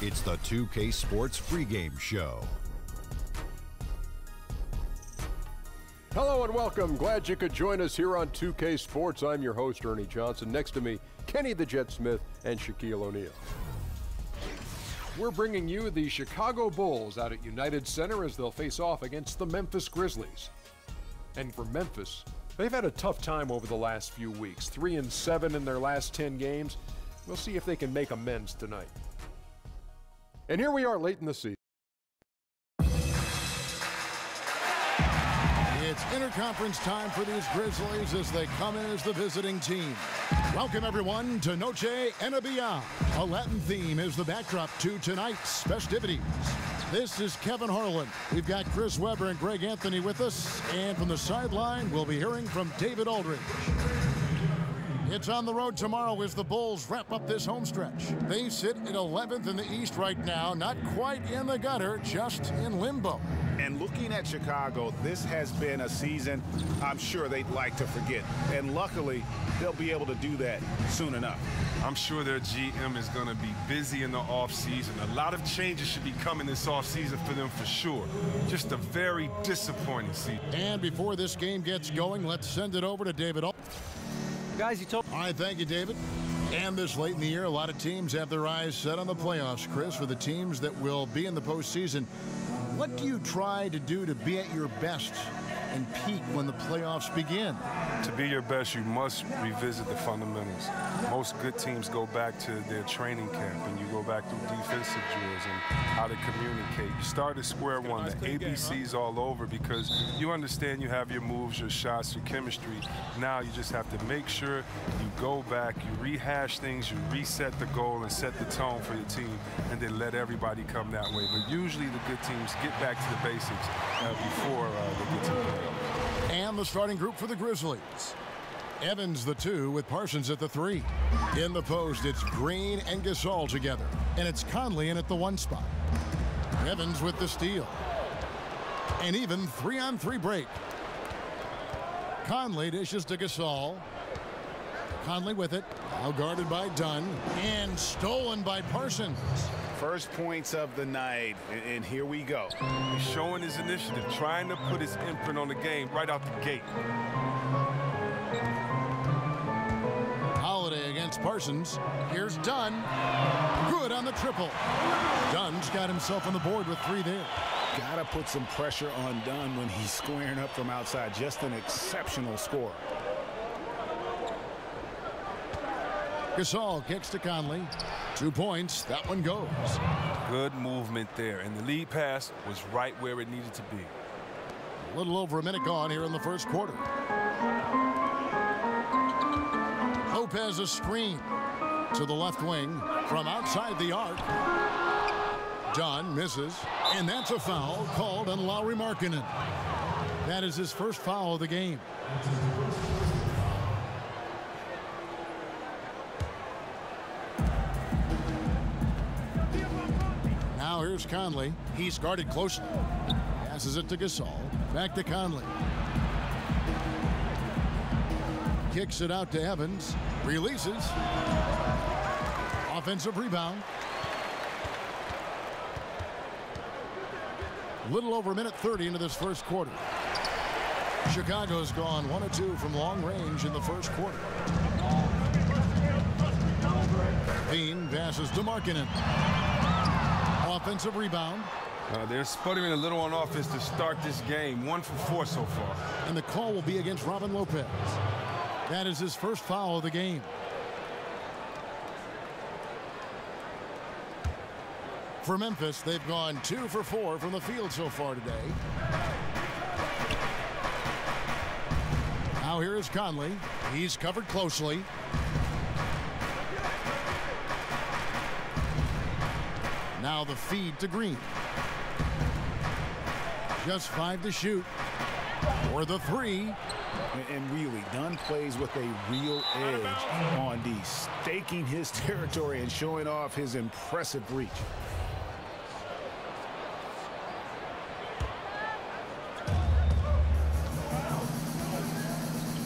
It's the 2K Sports pregame show. Hello and welcome. Glad you could join us here on 2K Sports. I'm your host, Ernie Johnson. Next to me, Kenny the Jet Smith and Shaquille O'Neal. We're bringing you the Chicago Bulls out at United Center as they'll face off against the Memphis Grizzlies. And for Memphis, they've had a tough time over the last few weeks. 3-7 in their last 10 games. We'll see if they can make amends tonight. And here we are late in the season. It's interconference time for these Grizzlies as they come in as the visiting team. Welcome, everyone, to Noche and Beyond. A Latin theme is the backdrop to tonight's festivities. This is Kevin Harlan. We've got Chris Webber and Greg Anthony with us. And from the sideline, we'll be hearing from David Aldridge. It's on the road tomorrow as the Bulls wrap up this home stretch. They sit at 11th in the East right now, not quite in the gutter, just in limbo. And looking at Chicago, this has been a season I'm sure they'd like to forget. And luckily, they'll be able to do that soon enough. I'm sure their GM is going to be busy in the offseason. A lot of changes should be coming this offseason for them for sure. Just a very disappointing season. And before this game gets going, let's send it over to David. Guys, you told. All right, thank you, David. And this late in the year, a lot of teams have their eyes set on the playoffs, Chris, for the teams that will be in the postseason. What do you try to do to be at your best and peak when the playoffs begin? To be your best, you must revisit the fundamentals. Most good teams go back to their training camp, and you go back to defensive drills and how to communicate. You start at square one. The ABC's all over because you understand you have your moves, your shots, your chemistry. Now you just have to make sure you go back, you rehash things, you reset the goal and set the tone for your team, and then let everybody come that way. But usually the good teams get back to the basics before they get to the playoffs. And the starting group for the Grizzlies. Evans the 2 with Parsons at the 3. In the post, it's Green and Gasol together. And it's Conley in at the 1 spot. Evans with the steal. An even 3-on-3 break. Conley dishes to Gasol. Conley with it. Now guarded by Dunn. And stolen by Parsons. First points of the night, and here we go. He's showing his initiative, trying to put his imprint on the game right out the gate. Holiday against Parsons. Here's Dunn. Good on the triple. Dunn's got himself on the board with 3 there. Gotta put some pressure on Dunn when he's squaring up from outside. Just an exceptional scorer. Gasol kicks to Conley. 2 points. That one goes. Good movement there, and the lead pass was right where it needed to be. A little over a minute gone here in the first quarter. Lopez a screen to the left wing from outside the arc. Dunn misses, and that's a foul called on Lauri Markkanen. That is his first foul of the game. Now here's Conley. He's guarded closely. Passes it to Gasol. Back to Conley. Kicks it out to Evans. Releases. Offensive rebound. Little over a minute 30 into this first quarter. Chicago's gone 1 of 2 from long range in the first quarter. Bean passes to Markkanen. Offensive rebound. They're sputtering a little on offense to start this game. 1 for 4 so far. And the call will be against Robin Lopez. That is his first foul of the game. For Memphis, they've gone 2 for 4 from the field so far today. Now here is Conley. He's covered closely. Now the feed to Green. Just 5 to shoot. For the 3. And really, Dunn plays with a real edge on D, staking his territory and showing off his impressive reach.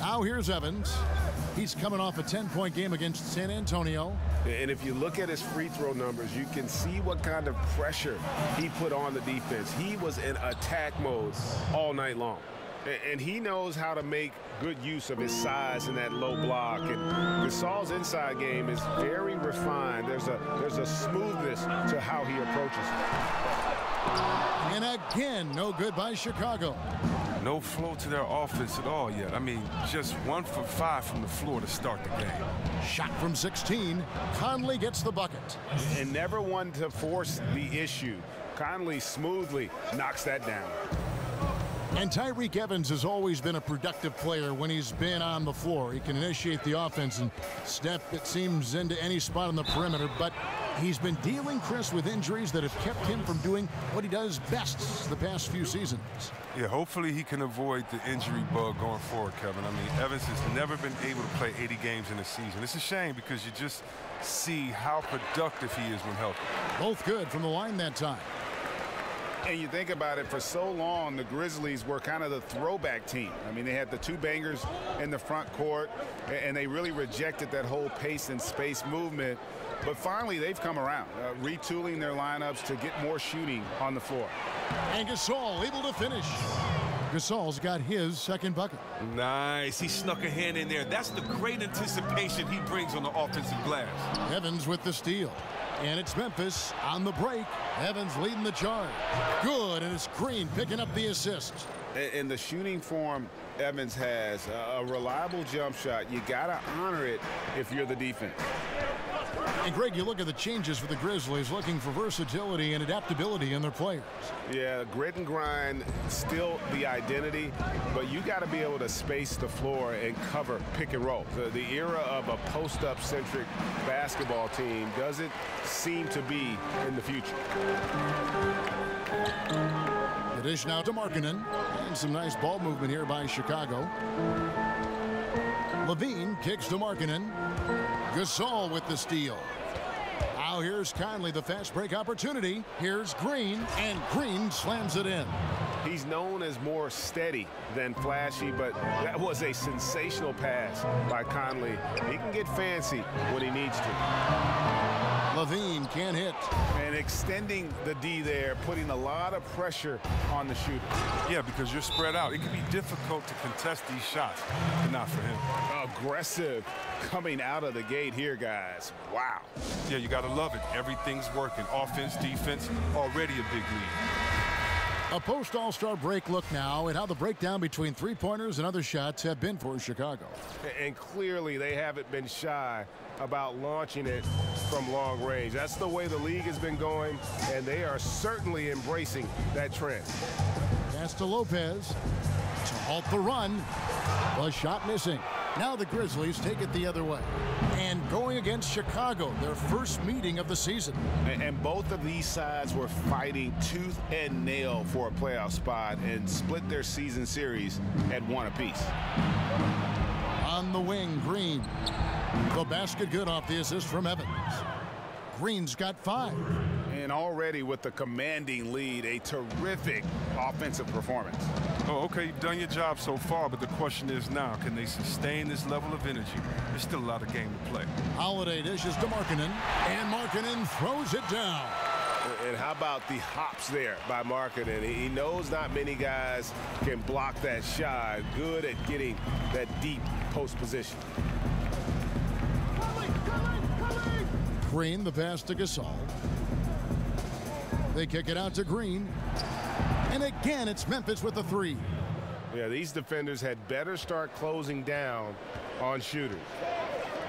Now here's Evans. He's coming off a 10-point game against San Antonio. And if you look at his free throw numbers, you can see what kind of pressure he put on the defense. He was in attack mode all night long. And he knows how to make good use of his size in that low block. And Gasol's inside game is very refined. There's a smoothness to how he approaches. And again, no good by Chicago. No flow to their offense at all yet. I mean, just 1 for 5 from the floor to start the game. Shot from 16. Conley gets the bucket. And never one to force the issue. Conley smoothly knocks that down. And Tyreke Evans has always been a productive player when he's been on the floor. He can initiate the offense and step, it seems, into any spot on the perimeter. But he's been dealing, Chris, with injuries that have kept him from doing what he does best the past few seasons. Yeah, hopefully he can avoid the injury bug going forward, Kevin. I mean, Evans has never been able to play 80 games in a season. It's a shame because you just see how productive he is when healthy. Both good from the line that time. And you think about it, for so long, the Grizzlies were kind of the throwback team. I mean, they had the two bangers in the front court, and they really rejected that whole pace and space movement. But finally, they've come around, retooling their lineups to get more shooting on the floor. And Gasol able to finish. Gasol's got his second bucket. Nice. He snuck a hand in there. That's the great anticipation he brings on the offensive glass. Evans with the steal. And it's Memphis on the break. Evans leading the charge. Good, and it's Green picking up the assist. In the shooting form Evans has, a reliable jump shot. You got to honor it if you're the defense. And, Greg, you look at the changes for the Grizzlies, looking for versatility and adaptability in their players. Yeah, grit and grind, still the identity, but you got to be able to space the floor and cover pick and roll. The era of a post-up centric basketball team doesn't seem to be in the future. The dish now to Markkanen, and some nice ball movement here by Chicago. Levine kicks to Markkanen. Gasol with the steal. Now here's Conley, the fast break opportunity. Here's Green, and Green slams it in. He's known as more steady than flashy, but that was a sensational pass by Conley. He can get fancy when he needs to. Levine can't hit. And extending the D there, putting a lot of pressure on the shooter. Yeah, because you're spread out. It can be difficult to contest these shots, but not for him. Aggressive coming out of the gate here, guys. Wow. Yeah, you got to love it. Everything's working. Offense, defense, already a big lead. A post-All-Star break look now at how the breakdown between three-pointers and other shots have been for Chicago. And clearly they haven't been shy about launching it from long range. That's the way the league has been going, and they are certainly embracing that trend. Pass to Lopez to halt the run. The shot missing. Now the Grizzlies take it the other way. And going against Chicago, their first meeting of the season. And both of these sides were fighting tooth and nail for a playoff spot and split their season series at one apiece. On the wing, Green. The basket good off the assist from Evans. Green's got 5. And already with the commanding lead, a terrific offensive performance. Oh, okay, you've done your job so far, but the question is now, can they sustain this level of energy? There's still a lot of game to play. Holiday dishes to Markkanen, and Markkanen throws it down. And how about the hops there by Markkanen? He knows not many guys can block that shot. Good at getting that deep post position. Green, the pass to Gasol. They kick it out to Green. And again, it's Memphis with the 3. Yeah, these defenders had better start closing down on shooters.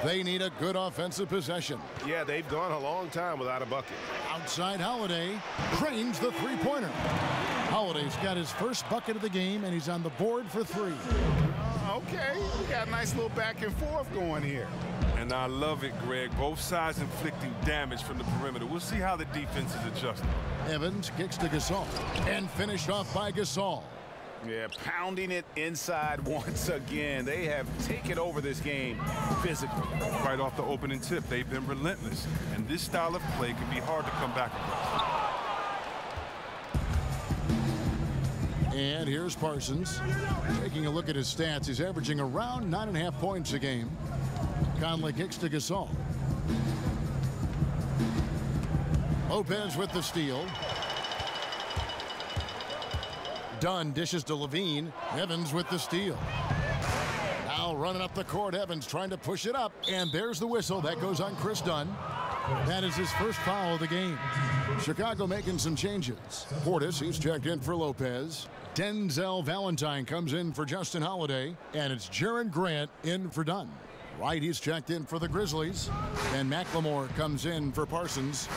They need a good offensive possession. Yeah, they've gone a long time without a bucket. Outside Holiday drains the three-pointer. Holiday's got his first bucket of the game, and he's on the board for 3. Okay, we got a nice little back and forth going here. And I love it, Greg. Both sides inflicting damage from the perimeter. We'll see how the defense is adjusting. Evans kicks to Gasol, and finished off by Gasol. Yeah, pounding it inside once again. They have taken over this game physically. Right off the opening tip, they've been relentless. And this style of play can be hard to come back against. And here's Parsons. Taking a look at his stats, he's averaging around 9.5 points a game. Conley kicks to Gasol. Lopez with the steal. Dunn dishes to Levine. Evans with the steal. Now running up the court, Evans trying to push it up, and there's the whistle. That goes on Chris Dunn. That is his first foul of the game. Chicago making some changes. Portis, he's checked in for Lopez. Denzel Valentine comes in for Justin Holiday, and it's Jaren Grant in for Dunn. Wright, he's checked in for the Grizzlies, and McLemore comes in for Parsons.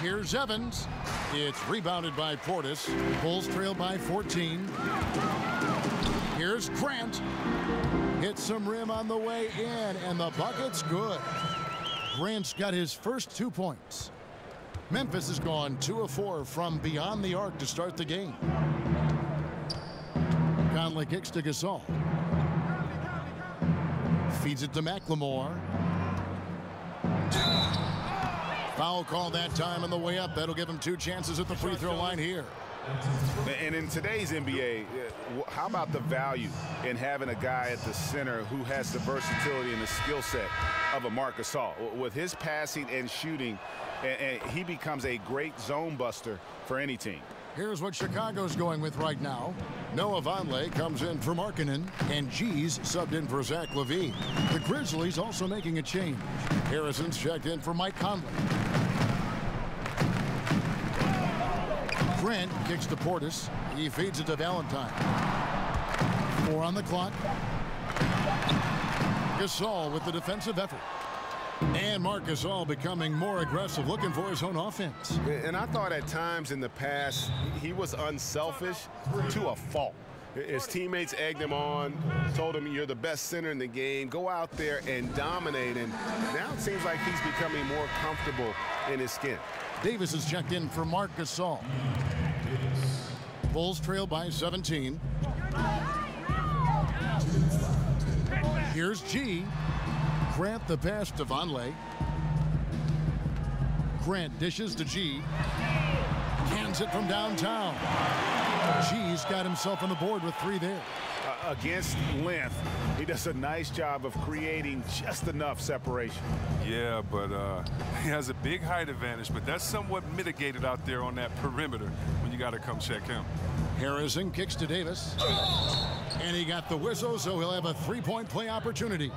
Here's Evans. It's rebounded by Portis. Bulls trail by 14. Here's Grant. Hits some rim on the way in, and the bucket's good. Grant's got his first 2 points. Memphis has gone 2 of 4 from beyond the arc to start the game. Conley kicks to Gasol. Feeds it to McLemore. Foul call that time on the way up. That'll give him 2 chances at the free throw line here. And in today's NBA, how about the value in having a guy at the center who has the versatility and the skill set of a Marc Gasol? With his passing and shooting, and he becomes a great zone buster for any team. Here's what Chicago's going with right now. Noah Vonleh comes in for Markkanen, and G's subbed in for Zach LaVine. The Grizzlies also making a change. Harrison's checked in for Mike Conley. Grant kicks to Portis. He feeds it to Valentine. 4 on the clock. Gasol with the defensive effort. And Marc Gasol becoming more aggressive, looking for his own offense. And I thought at times in the past he was unselfish to a fault. His teammates egged him on, told him you're the best center in the game, go out there and dominate. And now it seems like he's becoming more comfortable in his skin. Davis is checked in for Marc Gasol. Bulls trail by 17. Here's G. Grant the pass to Vonleh. Grant dishes to G. Cans it from downtown. G's got himself on the board with 3 there. Against length, he does a nice job of creating just enough separation. Yeah, but he has a big height advantage, but that's somewhat mitigated out there on that perimeter when you got to come check him. Harrison kicks to Davis. And he got the whistle, so he'll have a 3-point play opportunity.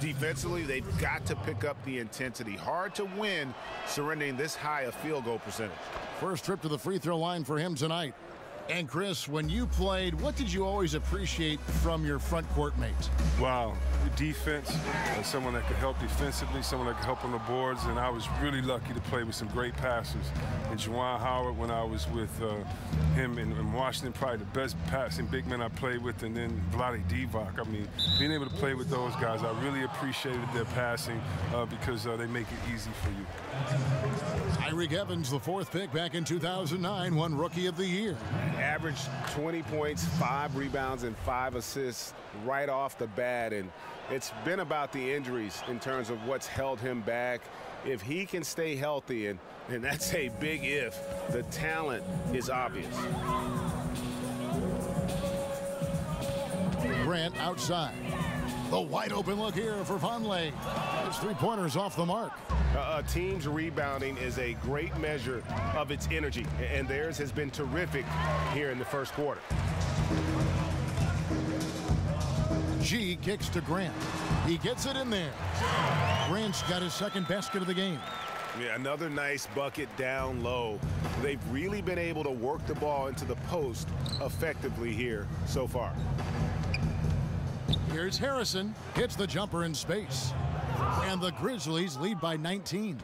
Defensively, they've got to pick up the intensity. Hard to win surrendering this high a field goal percentage. First trip to the free throw line for him tonight. And Chris, when you played, what did you always appreciate from your front court mates? Wow, defense, someone that could help defensively, someone that could help on the boards, and I was really lucky to play with some great passers. And Juwan Howard, when I was with him in Washington, probably the best passing big man I played with, and then Vlade Divac. I mean, being able to play with those guys, I really appreciated their passing because they make it easy for you. Tyreek Evans, the 4th pick back in 2009, won Rookie of the Year. Averaged 20 points, 5 rebounds, and 5 assists right off the bat. And it's been about the injuries in terms of what's held him back. If he can stay healthy, and that's a big if, the talent is obvious. Grant outside. The wide open look here for Vonleh. His 3-pointers off the mark. A team's rebounding is a great measure of its energy, and theirs has been terrific here in the first quarter. G kicks to Grant. He gets it in there. Grant's got his 2nd basket of the game. Yeah, another nice bucket down low. They've really been able to work the ball into the post effectively here so far. Here's Harrison. Hits the jumper in space. And the Grizzlies lead by 19.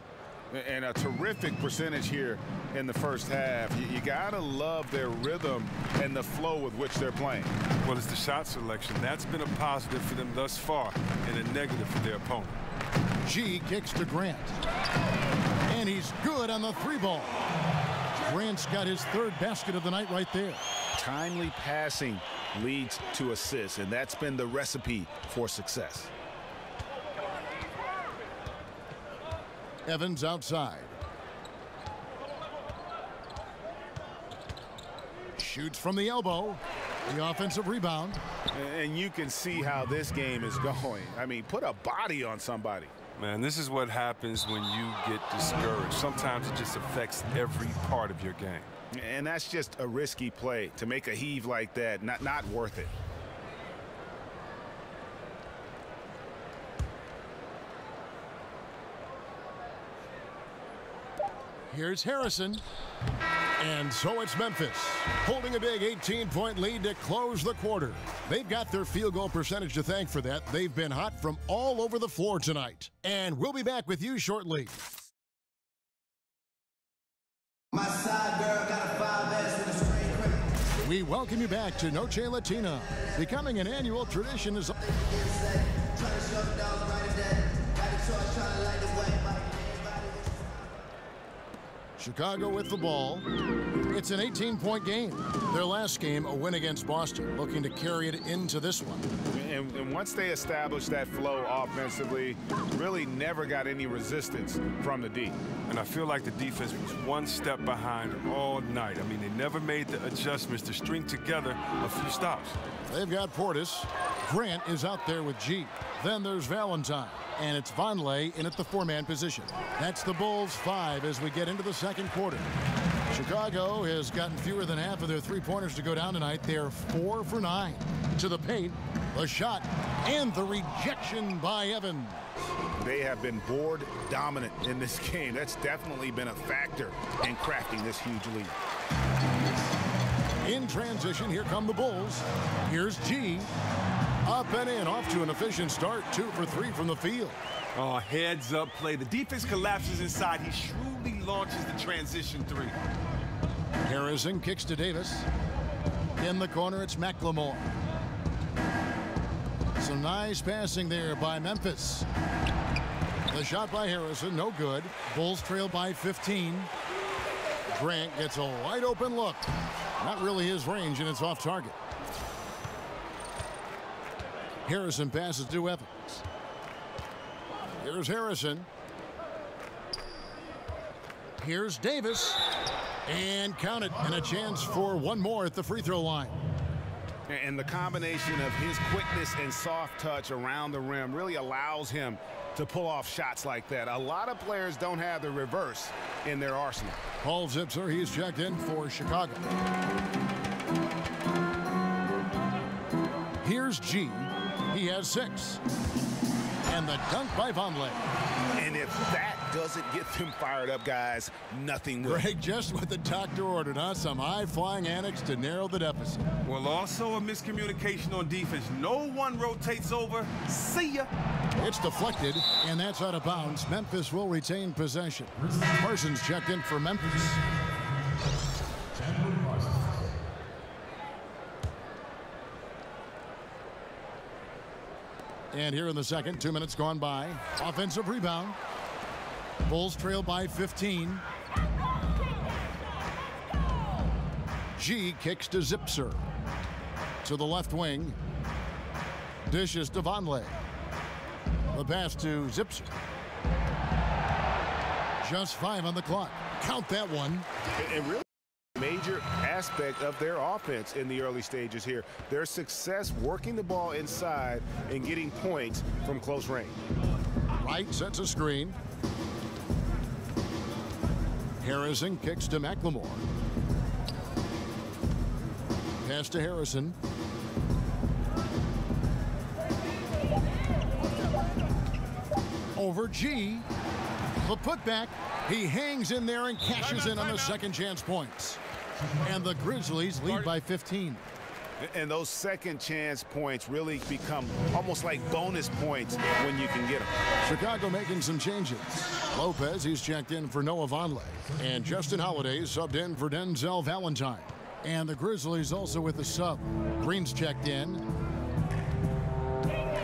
And a terrific percentage here in the first half. You gotta love their rhythm and the flow with which they're playing. Well, it's the shot selection. That's been a positive for them thus far and a negative for their opponent. G kicks to Grant. And he's good on the 3-ball. Grant's got his 3rd basket of the night right there. Timely passing leads to assists, and that's been the recipe for success. Evans outside. Shoots from the elbow. The offensive rebound. And you can see how this game is going. I mean, put a body on somebody. Man, this is what happens when you get discouraged. Sometimes it just affects every part of your game. And that's just a risky play. To make a heave like that, not worth it. Here's Harrison. And so it's Memphis, holding a big 18-point lead to close the quarter. They've got their field goal percentage to thank for that. They've been hot from all over the floor tonight. And we'll be back with you shortly. My side girl got a 5S with a screen credit. We welcome you back to Noche Latina. Becoming an annual tradition is... Chicago with the ball. It's an 18-point game. Their last game, a win against Boston, looking to carry it into this one. And once they established that flow offensively, really never got any resistance from the D. And I feel like the defense was one step behind all night. I mean, they never made the adjustments to string together a few stops. They've got Portis. Grant is out there with G. Then there's Valentine. And it's Vonleh in at the four-man position. That's the Bulls 5 as we get into the second quarter. Chicago has gotten fewer than half of their three-pointers to go down tonight. They're 4 for 9. To the paint, the shot, and the rejection by Evans. They have been board dominant in this game. That's definitely been a factor in crafting this huge lead. In transition, here come the Bulls. Here's G. Up and in, off to an efficient start. 2 for 3 from the field. Oh, heads up play. The defense collapses inside. He shrewdly launches the transition 3. Harrison kicks to Davis. In the corner, it's McLemore. Some nice passing there by Memphis. The shot by Harrison, no good. Bulls trail by 15. Grant gets a wide open look. Not really his range, and it's off target. Harrison passes to Evans. Here's Harrison. Here's Davis. And count it. And a chance for one more at the free throw line. And the combination of his quickness and soft touch around the rim really allows him to pull off shots like that. A lot of players don't have the reverse in their arsenal. Paul Zipser, he's checked in for Chicago. Here's G. He has 6. And the dunk by Vonleh. And if that doesn't get them fired up, guys, nothing will. Greg, just what the doctor ordered, huh? Some high-flying antics to narrow the deficit. Well, also a miscommunication on defense. No one rotates over. See ya. It's deflected, and that's out of bounds. Memphis will retain possession. Parsons checked in for Memphis. And here in the second, 2 minutes gone by. Offensive rebound. Bulls trail by 15. G kicks to Zipser. To the left wing. Dishes to Vonleh. The pass to Zipser. Just 5 on the clock. Count that one. And really major aspect of their offense in the early stages here. Their success working the ball inside and getting points from close range. Wright sets a screen. Harrison kicks to McLemore. Pass to Harrison. Over G. The putback. He hangs in there and cashes in on the second chance points. And the Grizzlies lead by 15. And those second chance points really become almost like bonus points when you can get them. Chicago making some changes. Lopez, he's checked in for Noah Vonleh. And Justin Holiday subbed in for Denzel Valentine. And the Grizzlies also with the sub. Green's checked in.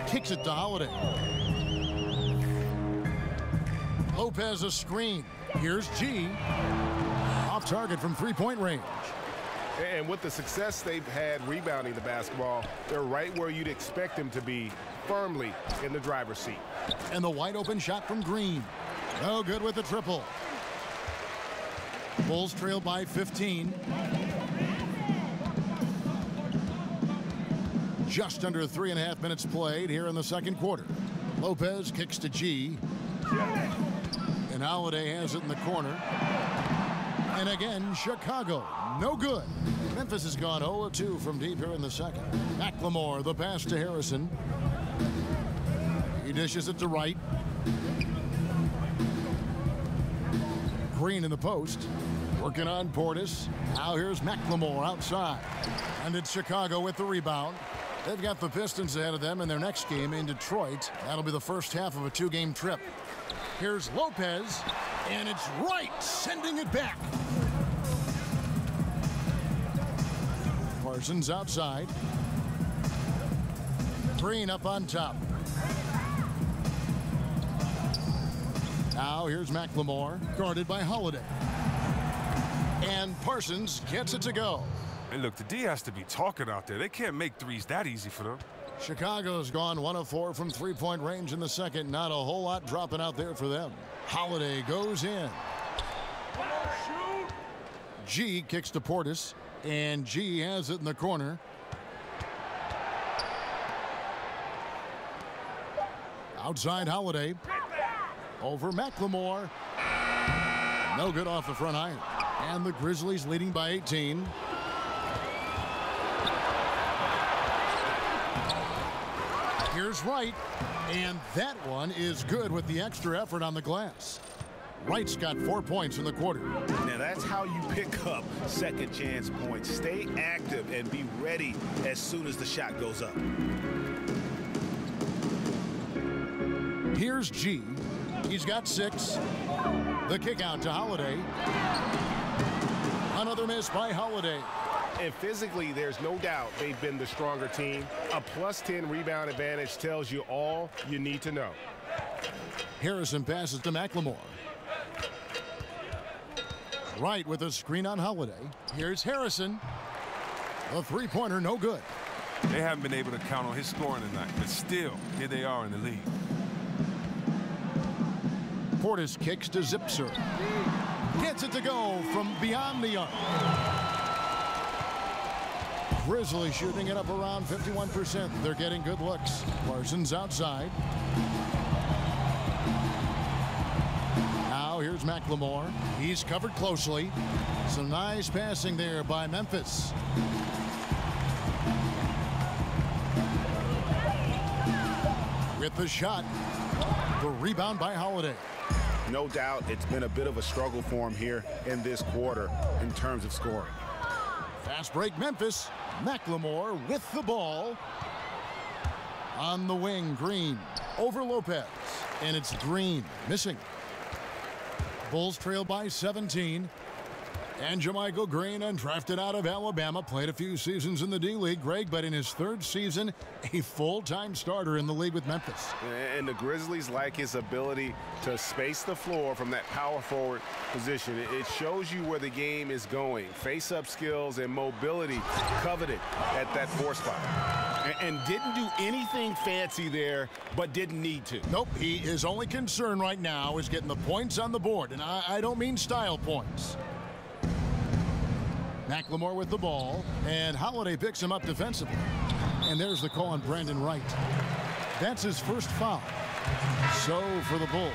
Kicks it to Holiday. Lopez a screen. Here's G. Off target from three-point range. And with the success they've had rebounding the basketball, they're right where you'd expect them to be, firmly in the driver's seat. And the wide open shot from Green. No good with the triple. Bulls trail by 15. Just under 3.5 minutes played here in the second quarter. Lopez kicks to G. And Holiday has it in the corner. And again, Chicago, no good. Memphis has gone 0-2 from deep here in the second. McLemore, the pass to Harrison. He dishes it to Wright. Green in the post. Working on Portis. Now here's McLemore outside. And it's Chicago with the rebound. They've got the Pistons ahead of them in their next game in Detroit. That'll be the first half of a 2-game trip. Here's Lopez, and it's Wright sending it back. Parsons outside. Green up on top. Now here's McLemore, guarded by Holiday. And Parsons gets it to go. Hey, look, the D has to be talking out there. They can't make threes that easy for them. Chicago's gone 1 of 4 from three-point range in the second. Not a whole lot dropping out there for them. Holiday goes in. G kicks to Portis, and G has it in the corner. Outside Holiday. Over McLemore. No good off the front iron. And the Grizzlies leading by 18. Here's Wright, and that one is good with the extra effort on the glass. Wright's got 4 points in the quarter. Now that's how you pick up second chance points. Stay active and be ready as soon as the shot goes up. Here's G. He's got 6. The kick out to Holiday. Another miss by Holiday. And physically, there's no doubt they've been the stronger team. A +10 rebound advantage tells you all you need to know. Harrison passes to McLemore. Wright with a screen on Holiday. Here's Harrison. A three-pointer, no good. They haven't been able to count on his scoring tonight, but still, here they are in the lead. Portis kicks to Zipser. Gets it to go from beyond the arc. Grizzlies shooting it up around 51%. They're getting good looks. Parsons outside. Now here's McLemore. He's covered closely. Some nice passing there by Memphis. With the shot. The rebound by Holiday. No doubt it's been a bit of a struggle for him here in this quarter in terms of scoring. Fast break Memphis. McLemore with the ball. On the wing, Green over Lopez. And it's Green missing. Bulls trail by 17. And Jermichael Green, undrafted out of Alabama, played a few seasons in the D-League, Greg, but in his third season, a full-time starter in the league with Memphis. And the Grizzlies like his ability to space the floor from that power forward position. It shows you where the game is going. Face-up skills and mobility coveted at that 4 spot. And didn't do anything fancy there, but didn't need to. Nope, his only concern right now is getting the points on the board, and I don't mean style points. McLemore with the ball, and Holiday picks him up defensively. And there's the call on Brandon Wright. That's his first foul. So for the Bulls,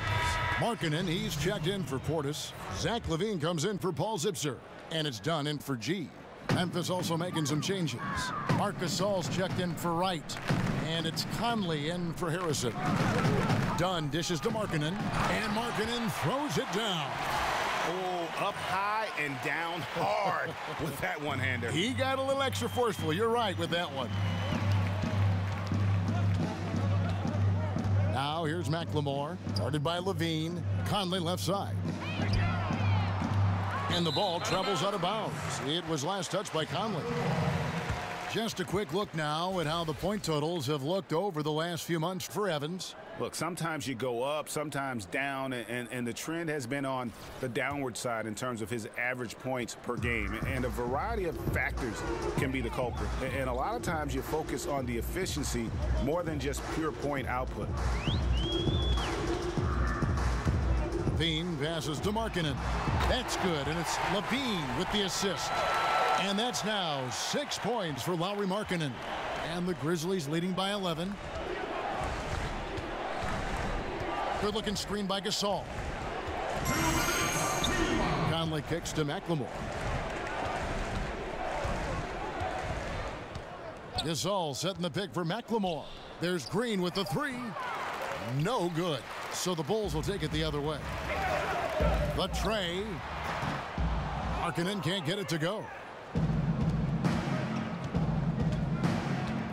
Markkanen, he's checked in for Portis. Zach LaVine comes in for Paul Zipser, and it's Dunn in for G. Memphis also making some changes. Marc Gasol's checked in for Wright, and it's Conley in for Harrison. Dunn dishes to Markkanen, and Markkanen throws it down. Oh, up high and down hard with that one-hander. He got a little extra forceful. You're right with that one. Now here's McLemore, guarded by LaVine. Conley left side. And the ball travels out of bounds. It was last touched by Conley. Just a quick look now at how the point totals have looked over the last few months for Evans. Look, sometimes you go up, sometimes down, and the trend has been on the downward side in terms of his average points per game. And a variety of factors can be the culprit. And a lot of times you focus on the efficiency more than just pure point output. LaVine passes to Markkanen. That's good, and it's LaVine with the assist. And that's now 6 points for Lauri Markkanen. And the Grizzlies leading by 11. Good-looking screen by Gasol. Conley kicks to McLemore. Gasol setting the pick for McLemore. There's Green with the three. No good. So the Bulls will take it the other way. The tray. Markkanen can't get it to go.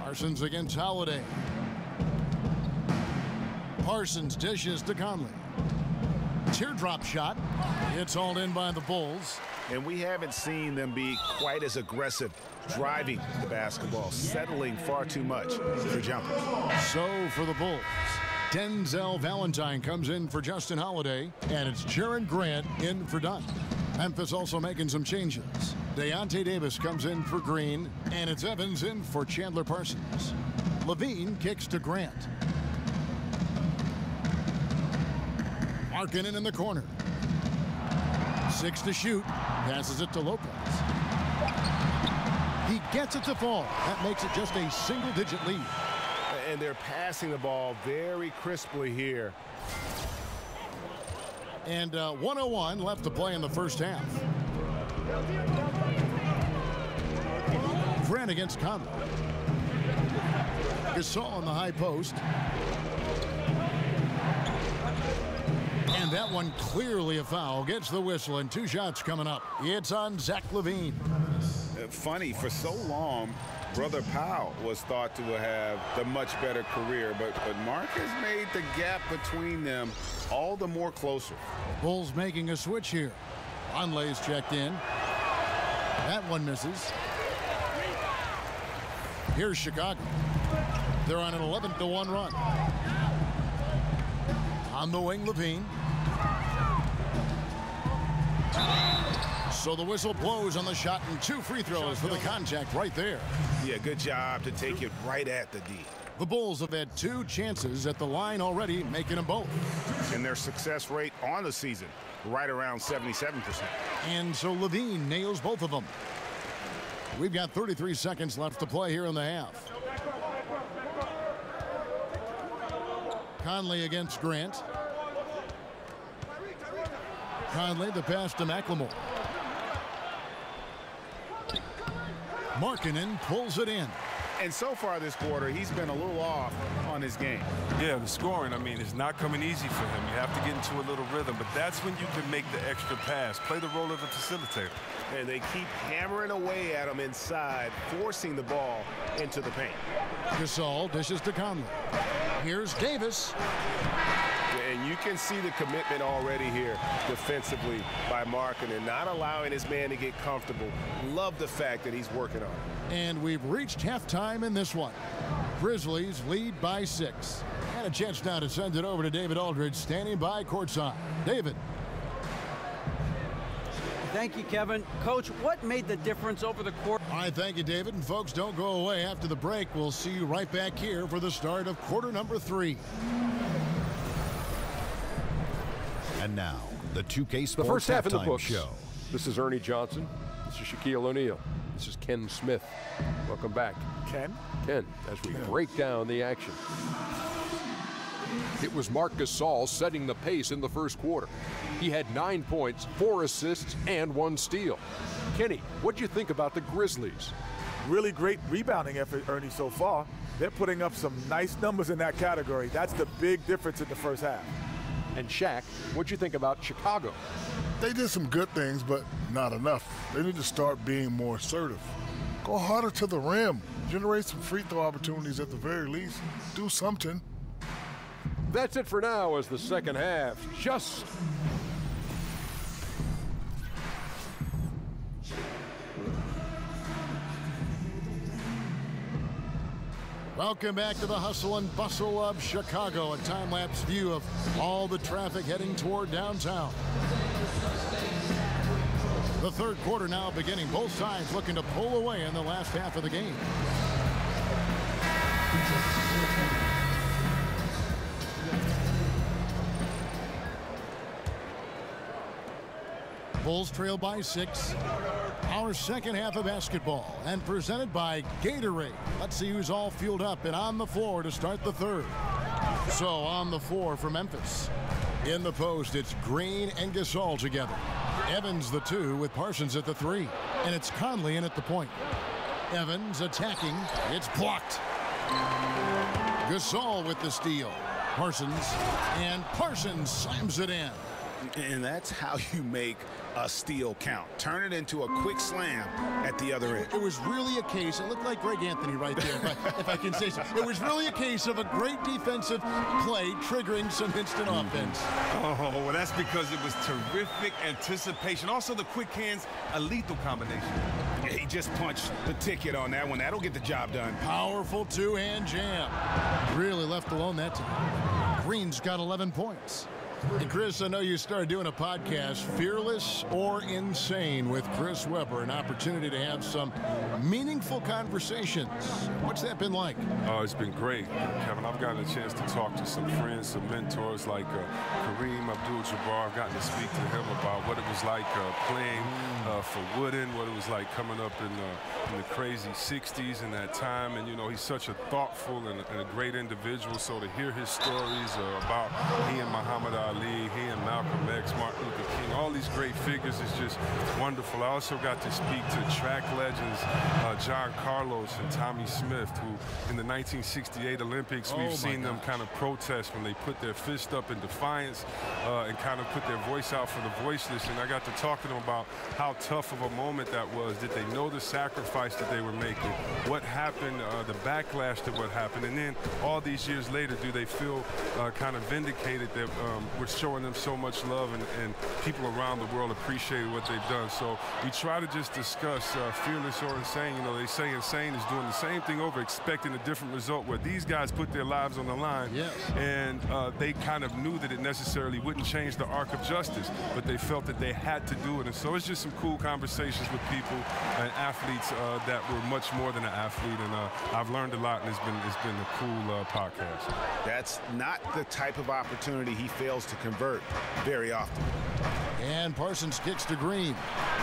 Parsons against Holiday. Parsons dishes to Conley. Teardrop shot. It's hauled in by the Bulls. And we haven't seen them be quite as aggressive driving the basketball, settling far too much for jumpers. So for the Bulls, Denzel Valentine comes in for Justin Holiday, and it's Jaren Grant in for Dunn. Memphis also making some changes. Deontay Davis comes in for Green, and it's Evans in for Chandler Parsons. Levine kicks to Grant. Markkanen in the corner. 6 to shoot. Passes it to Lopez. He gets it to fall. That makes it just a single-digit lead. And they're passing the ball very crisply here. And 1:01 left to play in the first half. Grant against Conley. Gasol on the high post. And that one clearly a foul. Gets the whistle, and 2 shots coming up. It's on Zach LaVine. Funny, for so long, Brother Powell was thought to have the much better career, but Mark has made the gap between them all the more closer. Bulls making a switch here. Conley's checked in. That one misses. Here's Chicago. They're on an 11-1 run. On the wing, Levine. So the whistle blows on the shot, and 2 free throws for the contact right there. Yeah, good job to take it right at the D. The Bulls have had 2 chances at the line already, making them both. And their success rate on the season, right around 77%. And so Levine nails both of them. We've got 33 seconds left to play here in the half. Conley against Grant. Conley, the pass to McLemore. Markkanen pulls it in. And so far this quarter, he's been a little off on his game. Yeah, the scoring, I mean, it's not coming easy for him. You have to get into a little rhythm, but that's when you can make the extra pass. Play the role of a facilitator. And they keep hammering away at him inside, forcing the ball into the paint. Gasol dishes to Conley. Here's Davis. And you can see the commitment already here defensively by Markkanen, not allowing his man to get comfortable. Love the fact that he's working on it. And we've reached halftime in this one. Grizzlies lead by 6. And a chance now to send it over to David Aldridge, standing by courtside. David. Thank you, Kevin. Coach, what made the difference over the court? All right, thank you, David. And folks, don't go away. After the break, we'll see you right back here for the start of quarter number 3. And now, the 2K Sports The first half in the halftime books. show. This is Ernie Johnson. This is Shaquille O'Neal. This is Ken Smith. Welcome back. Ken, as we break down the action. It was Marc Gasol setting the pace in the first quarter. He had 9 points, 4 assists, and 1 steal. Kenny, what'd you think about the Grizzlies? really great rebounding effort, Ernie, so far. They're putting up some nice numbers in that category. That's the big difference in the first half. And Shaq, what'd you think about Chicago? They did some good things, but not enough. They need to start being more assertive. Go harder to the rim. Generate some free throw opportunities at the very least. Do something. That's it for now as the second half just Welcome back to the hustle and bustle of Chicago, a time-lapse view of all the traffic heading toward downtown. The third quarter now beginning. Both sides looking to pull away in the last half of the game. Bulls trail by 6. Our second half of basketball, and presented by Gatorade. Let's see who's all fueled up and on the floor to start the third. So on the floor for Memphis. In the post, it's Green and Gasol together. Evans the 2 with Parsons at the 3. And it's Conley in at the point. Evans attacking. It's blocked. Gasol with the steal. Parsons slams it in. And that's how you make a steal count. Turn it into a quick slam at the other end. It was really a case, it looked like Greg Anthony right there, if I can say so. It was really a case of a great defensive play triggering some instant offense. Oh, well, that's because it was terrific anticipation. Also, the quick hands, a lethal combination. Yeah, he just punched the ticket on that one. That'll get the job done. Powerful two-hand jam. Really left alone that time. Green's got 11 points. And Chris, I know you started doing a podcast, Fearless or Insane, with Chris Webber, an opportunity to have some meaningful conversations. What's that been like? Oh, it's been great, Kevin. I've gotten a chance to talk to some friends, some mentors like Kareem Abdul-Jabbar. I've gotten to speak to him about what it was like playing for Wooden, what it was like coming up in the crazy 60s in that time. And, you know, he's such a thoughtful and a great individual. So to hear his stories about he and Muhammad Ali, he and Malcolm X, Martin Luther King, all these great figures is just wonderful. I also got to speak to track legends John Carlos and Tommy Smith, who in the 1968 Olympics, we've seen them kind of protest when they put their fist up in defiance and kind of put their voice out for the voiceless. And I got to talk to them about how tough of a moment that was. Did they know the sacrifice that they were making? What happened, the backlash to what happened? And then all these years later, do they feel kind of vindicated that we're showing them so much love and people around the world appreciate what they've done? So we try to just discuss fearless or insane. You know, they say insane is doing the same thing over, expecting a different result, where these guys put their lives on the line. Yes. And they kind of knew that it necessarily wouldn't change the arc of justice, but they felt that they had to do it. And so it's just some cool conversations with people and athletes that were much more than an athlete. And I've learned a lot, and it's been a cool podcast. That's not the type of opportunity he fails to convert very often. And Parsons kicks to Green.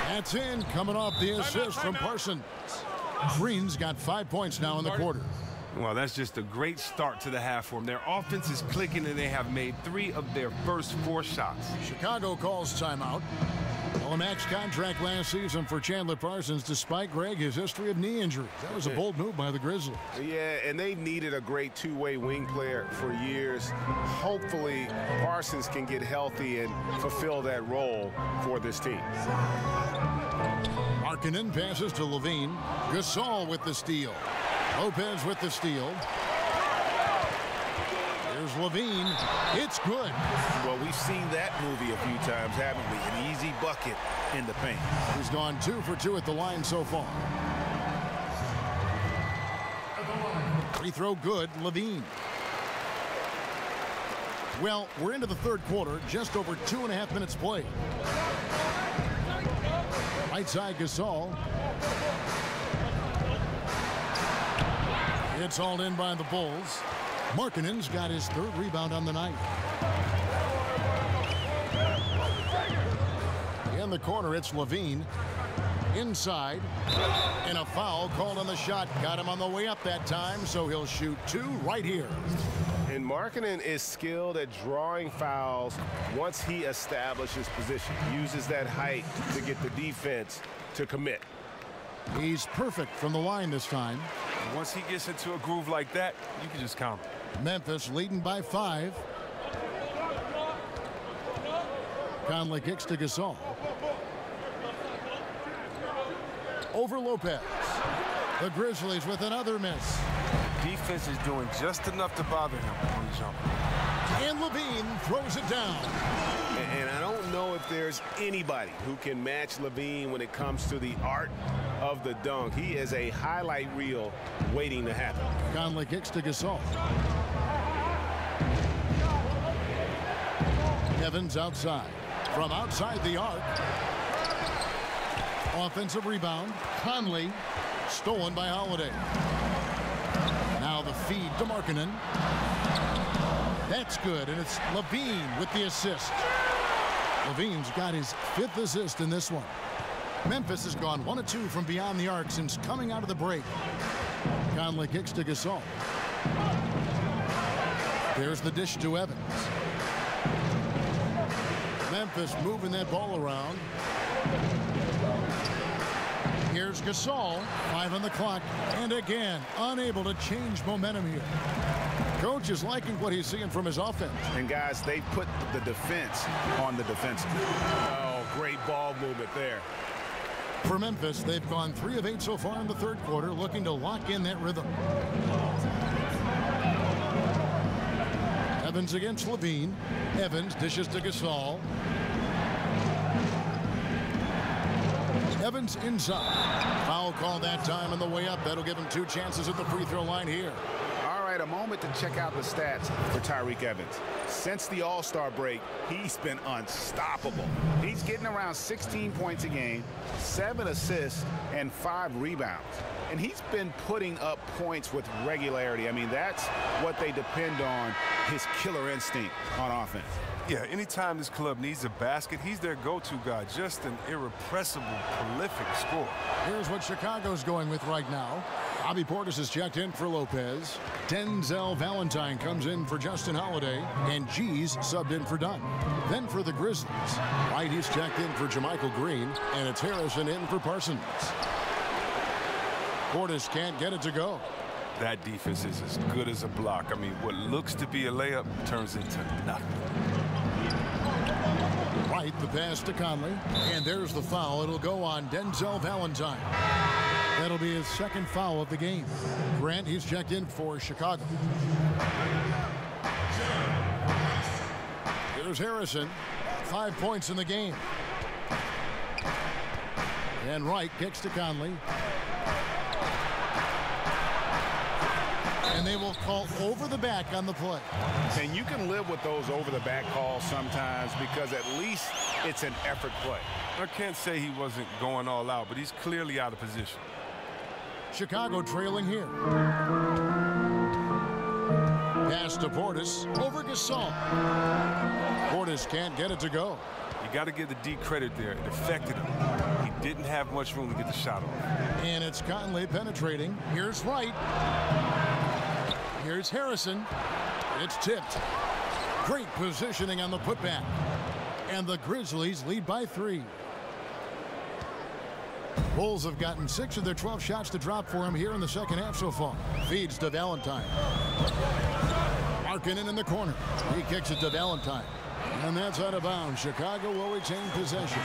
That's in, coming off the assist from Parsons. Green's got 5 points now in the quarter. Well, that's just a great start to the half for them. Their offense is clicking, and they have made 3 of their first 4 shots. Chicago calls timeout. Well, a max contract last season for Chandler Parsons, despite, Greg, his history of knee injuries. That was a bold move by the Grizzlies. Yeah, and they needed a great two-way wing player for years. Hopefully, Parsons can get healthy and fulfill that role for this team. Markkanen passes to Levine. Gasol with the steal. Lopez with the steal. Here's Levine. It's good. Well, we've seen that movie a few times, haven't we? An easy bucket in the paint. He's gone 2 for 2 at the line so far. Free throw good, Levine. Well, we're into the third quarter, just over 2.5 minutes played. Right side, Gasol. It's hauled in by the Bulls. Markkanen's got his 3rd rebound on the night. In the corner, it's Levine. Inside. And a foul called on the shot. Got him on the way up that time, so he'll shoot 2 right here. And Markkanen is skilled at drawing fouls once he establishes position. Uses that height to get the defense to commit. He's perfect from the line this time. Once he gets into a groove like that, you can just count him. Memphis leading by 5. Conley kicks to Gasol. Over Lopez. The Grizzlies with another miss. Defense is doing just enough to bother him on the jump. And Levine throws it down. And I don't know if there's anybody who can match Levine when it comes to the art of the dunk. He is a highlight reel waiting to happen. Conley kicks to Gasol. Evans outside. From outside the arc. Offensive rebound. Conley. Stolen by Holiday. Now the feed to Markkanen. That's good, and it's Levine with the assist. Levine's got his 5th assist in this one. Memphis has gone 1 of 2 from beyond the arc since coming out of the break. Conley kicks to Gasol. There's the dish to Evans. Memphis moving that ball around. Here's Gasol, 5 on the clock, and again, unable to change momentum here. Coach is liking what he's seeing from his offense. And guys, they put the defense on the defensive. Oh, great ball movement there. For Memphis, they've gone 3 of 8 so far in the third quarter, looking to lock in that rhythm. Evans against Levine. Evans dishes to Gasol. Evans inside. Foul call that time on the way up. That'll give him 2 chances at the free throw line here. All right, a moment to check out the stats for Tyreke Evans. Since the All-Star break, he's been unstoppable. He's getting around 16 points a game, 7 assists, and 5 rebounds. And he's been putting up points with regularity. I mean, that's what they depend on, his killer instinct on offense. Yeah, anytime this club needs a basket, he's their go-to guy. Just an irrepressible, prolific scorer. Here's what Chicago's going with right now. Bobby Portis is checked in for Lopez. Denzel Valentine comes in for Justin Holiday. And G's subbed in for Dunn. Then for the Grizzlies, White is checked in for JaMychal Green. And it's Harrison in for Parsons. Portis can't get it to go. That defense is as good as a block. I mean, what looks to be a layup turns into nothing. Right, the pass to Conley. And there's the foul. It'll go on Denzel Valentine. That'll be his 2nd foul of the game. Grant, he's checked in for Chicago. Here's Harrison. 5 points in the game. And Wright kicks to Conley. And they will call over the back on the play. And you can live with those over-the-back calls sometimes because at least it's an effort play. I can't say he wasn't going all out, but he's clearly out of position. Chicago trailing here. Pass to Portis over Gasol. Portis can't get it to go. You got to give the D credit there. It affected him. He didn't have much room to get the shot off. And it's Conley penetrating. Here's Wright. Here's Harrison. It's tipped. Great positioning on the putback. And the Grizzlies lead by 3. Bulls have gotten 6 of their 12 shots to drop for him here in the second half so far. Feeds to Valentine. Markkanen in the corner. He kicks it to Valentine. And that's out of bounds. Chicago will retain possession.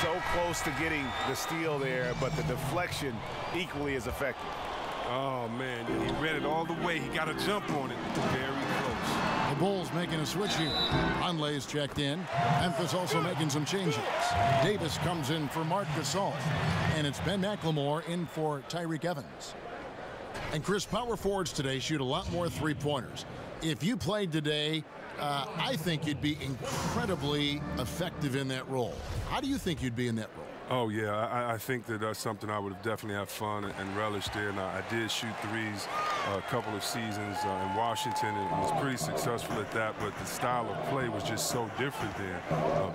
So close to getting the steal there, but the deflection equally as effective. Oh, man, he read it all the way. He got a jump on it. Very close. The Bulls making a switch here. Conley's checked in. Memphis also making some changes. Davis comes in for Marc Gasol. And it's Ben McLemore in for Tyreke Evans. And Chris, power forwards today shoot a lot more three-pointers. If you played today, I think you'd be incredibly effective in that role. How do you think you'd be in that role? Oh, yeah, I think that that's something I would have definitely had fun and relished in. I did shoot threes a couple of seasons in Washington and was pretty successful at that, but the style of play was just so different then.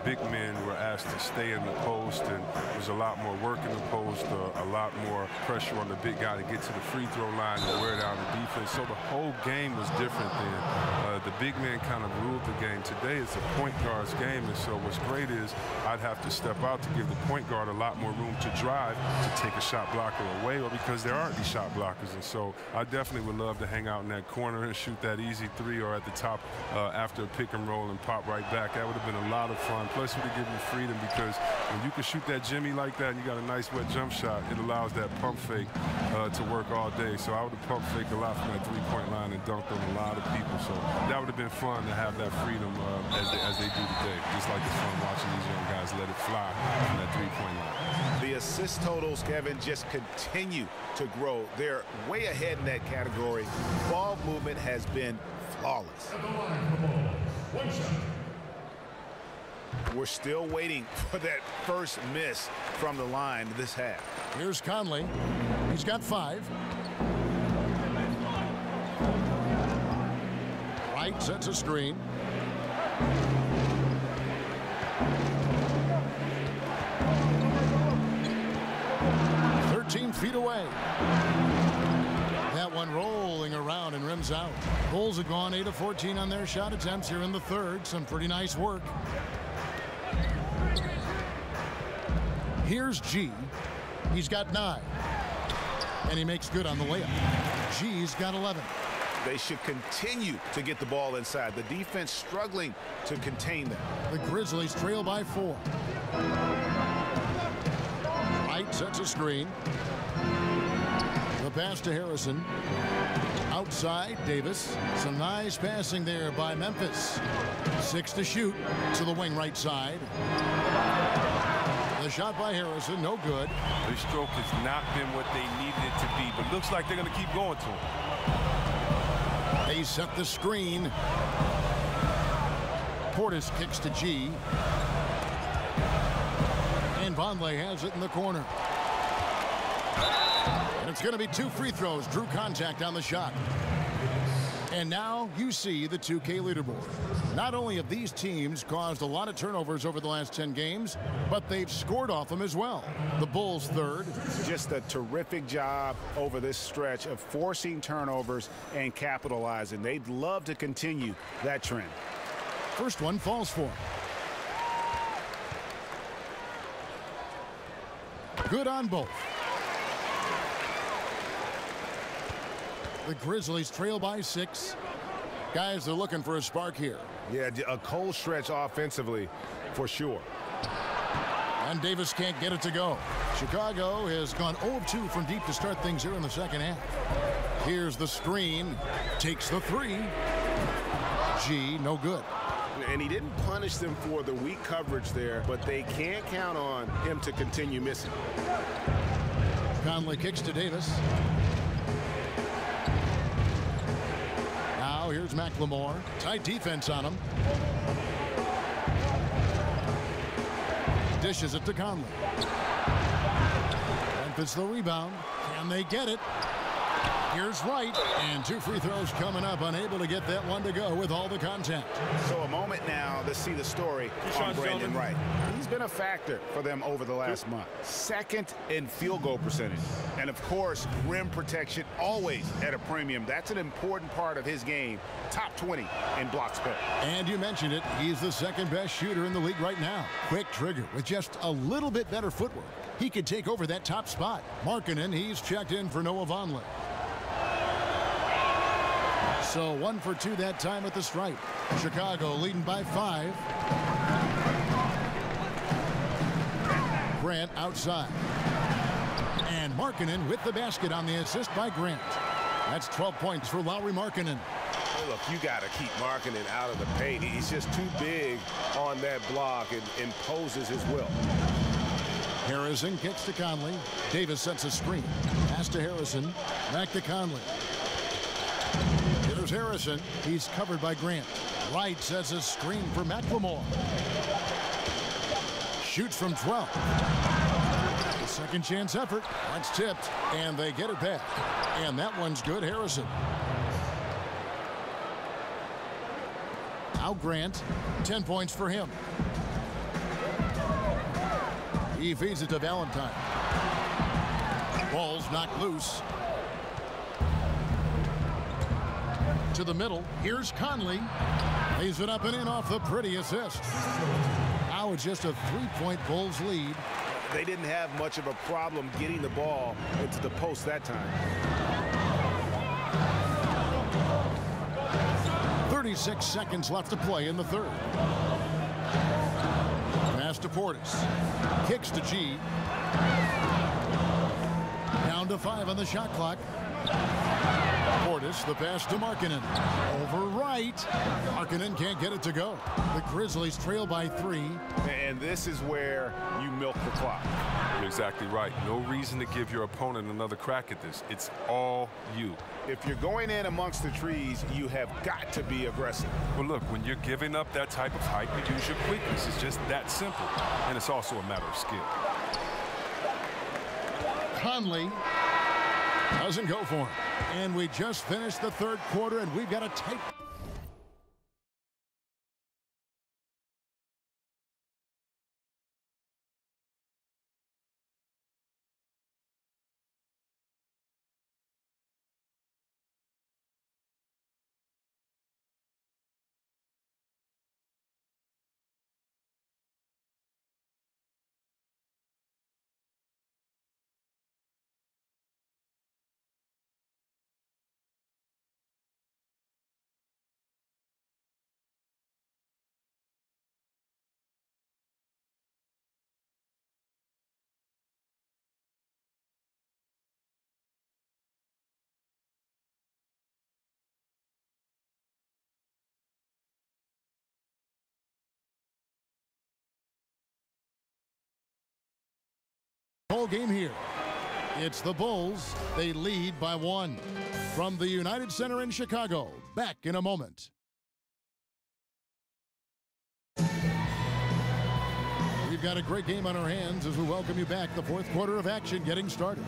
Big men were asked to stay in the post, and there was a lot more work in the post, a lot more pressure on the big guy to get to the free throw line and wear down the defense. So the whole game was different then. The big men kind of ruled the game. Today it's a point guard's game, and so what's great is I'd have to step out to give the point guard a lot more room to drive, to take a shot blocker away, or because there aren't these shot blockers. And so I definitely would love to hang out in that corner and shoot that easy 3 or at the top after a pick and roll and pop right back. That would have been a lot of fun. Plus it would give you freedom, because when you can shoot that Jimmy like that and you got a nice wet jump shot, it allows that pump fake to work all day. So I would have pump faked a lot from that three-point line and dunked on a lot of people. So that would have been fun to have that freedom as they do today. Just like it's fun watching these young guys let it fly from that three-point line. The assist totals, Kevin, just continue to grow. They're way ahead in that category. Ball movement has been flawless. We're still waiting for that first miss from the line this half. Here's Conley. He's got 5. Wright sets a screen. feet away. That one rolling around and rims out. Bulls have gone 8 of 14 on their shot attempts here in the third. Some pretty nice work. Here's G. He's got 9. And he makes good on the layup. G's got 11. They should continue to get the ball inside. The defense struggling to contain them. The Grizzlies trail by 4. Wright sets a screen. The pass to Harrison. Outside, Davis. Some nice passing there by Memphis. 6 to shoot to the wing right side. The shot by Harrison, no good. Their stroke has not been what they needed it to be, but looks like they're going to keep going to him. They set the screen. Portis kicks to G. And Vonleh has it in the corner. And it's going to be 2 free throws. Drew contact on the shot. And now you see the 2K leaderboard. Not only have these teams caused a lot of turnovers over the last 10 games, but they've scored off them as well. The Bulls third. Just a terrific job over this stretch of forcing turnovers and capitalizing. They'd love to continue that trend. First one falls for him. Good on both. The Grizzlies trail by 6. Guys are looking for a spark here. Yeah, a cold stretch offensively for sure. And Davis can't get it to go. Chicago has gone 0 of 2 from deep to start things here in the second half. Here's the screen. Takes the 3. G, no good. And he didn't punish them for the weak coverage there, but they can't count on him to continue missing. Conley kicks to Davis. Now here's McLemore. Tight defense on him. Dishes it to Conley. Memphis the rebound. Can they get it? Here's Wright, and 2 free throws coming up, unable to get that one to go with all the contact. So a moment now to see the story on Brandon Wright. He's been a factor for them over the last month. Second in field goal percentage. And of course, rim protection always at a premium. That's an important part of his game. Top 20 in blocks per. And you mentioned it, he's the second best shooter in the league right now. Quick trigger with just a little bit better footwork. He could take over that top spot. Markkanen, he's checked in for Noah Vonleh. So 1 for 2 that time at the stripe. Chicago leading by 5. Grant outside. And Markkanen with the basket on the assist by Grant. That's 12 points for Lauri Markkanen. Hey, look, you got to keep Markkanen out of the paint. He's just too big on that block and imposes his will. Harrison kicks to Conley. Davis sets a screen. Pass to Harrison. Back to Conley. Here's Harrison. He's covered by Grant. Wright sets a screen for McLemore. Shoots from 12. Second chance effort. That's tipped, and they get it back. And that one's good, Harrison. Now Grant. 10 points for him. He feeds it to Valentine. Ball's knocked loose. To the middle. Here's Conley. Lays it up and in off the pretty assist. Now it's just a 3-point Bulls lead. They didn't have much of a problem getting the ball into the post that time. 36 seconds left to play in the third. Pass to Portis. Kicks to G. Down to 5 on the shot clock. Portis, the pass to Markkanen. Over Wright. Markkanen can't get it to go. The Grizzlies trail by 3. And this is where you milk the clock. You're exactly right. No reason to give your opponent another crack at this. It's all you. If you're going in amongst the trees, you have got to be aggressive. Well, look, when you're giving up that type of height, you use your quickness. It's just that simple. And it's also a matter of skill. Conley doesn't go for him. And we just finished the third quarter, and we've got a tight Whole game here. It's the Bulls. They lead by 1. From the United Center in Chicago, back in a moment. We've got a great game on our hands as we welcome you back. The fourth quarter of action getting started.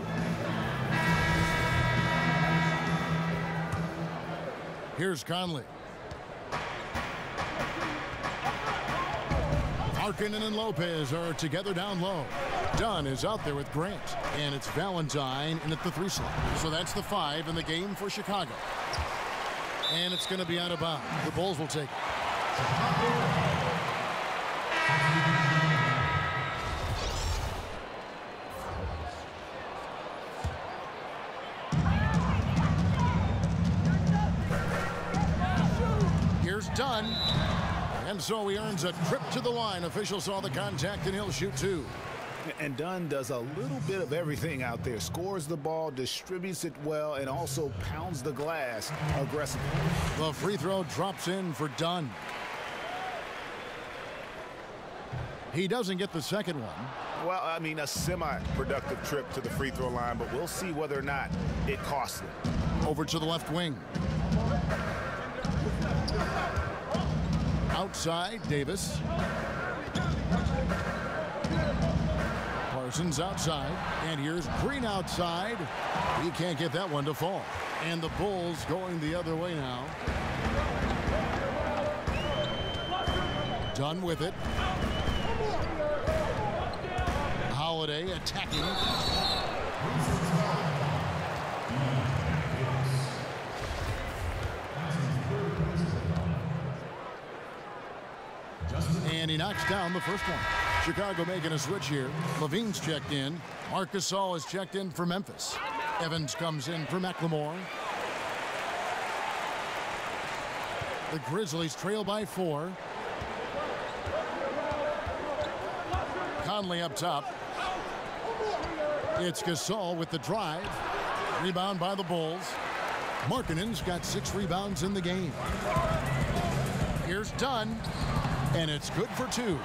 Here's Conley. Markkanen and Lopez are together down low. Dunn is out there with Grant, and it's Valentine in at the 3 slot. So that's the 5 in the game for Chicago. And it's going to be out of bounds. The Bulls will take it. Here's Dunn. And so he earns a trip to the line. Official saw the contact, and he'll shoot 2. And Dunn does a little bit of everything out there. Scores the ball, distributes it well, and also pounds the glass aggressively. The free throw drops in for Dunn. He doesn't get the second one. Well, I mean, a semi-productive trip to the free throw line, but we'll see whether or not it costs him. Over to the left wing. Outside, Davis. Parsons outside, and here's Green outside. He can't get that one to fall. And the Bulls going the other way now. Dunn with it. Holiday attacking. And he knocks down the first one. Chicago making a switch here. Levine's checked in. Marc Gasol is checked in for Memphis. Evans comes in for McLemore. The Grizzlies trail by 4. Conley up top. It's Gasol with the drive. Rebound by the Bulls. Markkanen's got 6 rebounds in the game. Here's Dunn. And it's good for 2.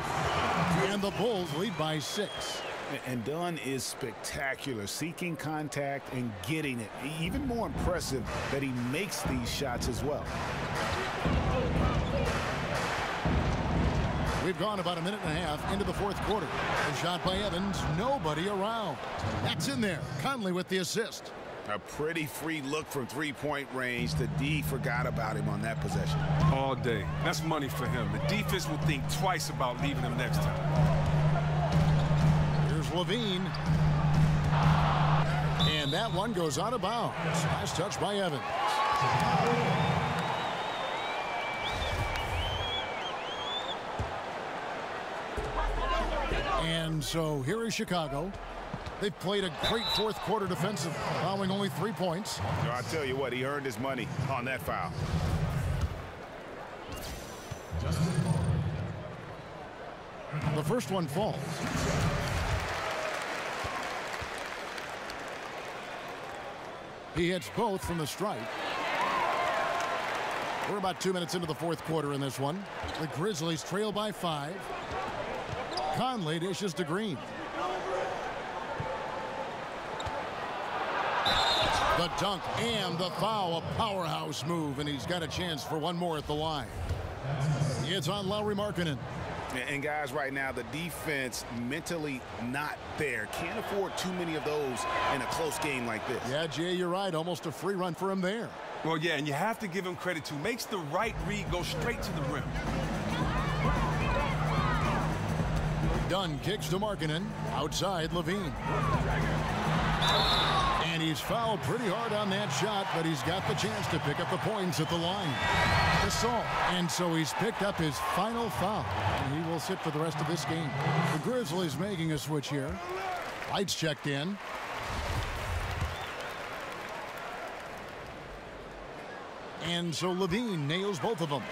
And the Bulls lead by 6. And Dunn is spectacular, seeking contact and getting it. Even more impressive that he makes these shots as well. We've gone about a minute and a half into the fourth quarter. A shot by Evans, nobody around. That's in there. Conley with the assist. A pretty free look from three-point range. The D forgot about him on that possession. All day. That's money for him. The defense will think twice about leaving him next time. Here's Levine. And that one goes out of bounds. Nice touch by Evans. And so here is Chicago. They've played a great fourth quarter defensive, allowing only 3 points. I tell you what, he earned his money on that foul. The first one falls. He hits both from the stripe. We're about 2 minutes into the fourth quarter in this one. The Grizzlies trail by 5. Conley dishes to Green. The dunk and the foul, a powerhouse move, and he's got a chance for one more at the line. It's on Lauri Markkanen. And guys, right now, the defense mentally not there. Can't afford too many of those in a close game like this. Yeah, Jay, you're right. Almost a free run for him there. Well, yeah, and you have to give him credit, too. Makes the right read, go straight to the rim. Dunn kicks to Markkanen. Outside, Levine. And he's fouled pretty hard on that shot, but he's got the chance to pick up the points at the line. Gasol. And so he's picked up his final foul. And he will sit for the rest of this game. The Grizzlies making a switch here. Lights checked in. And so Levine nails both of them.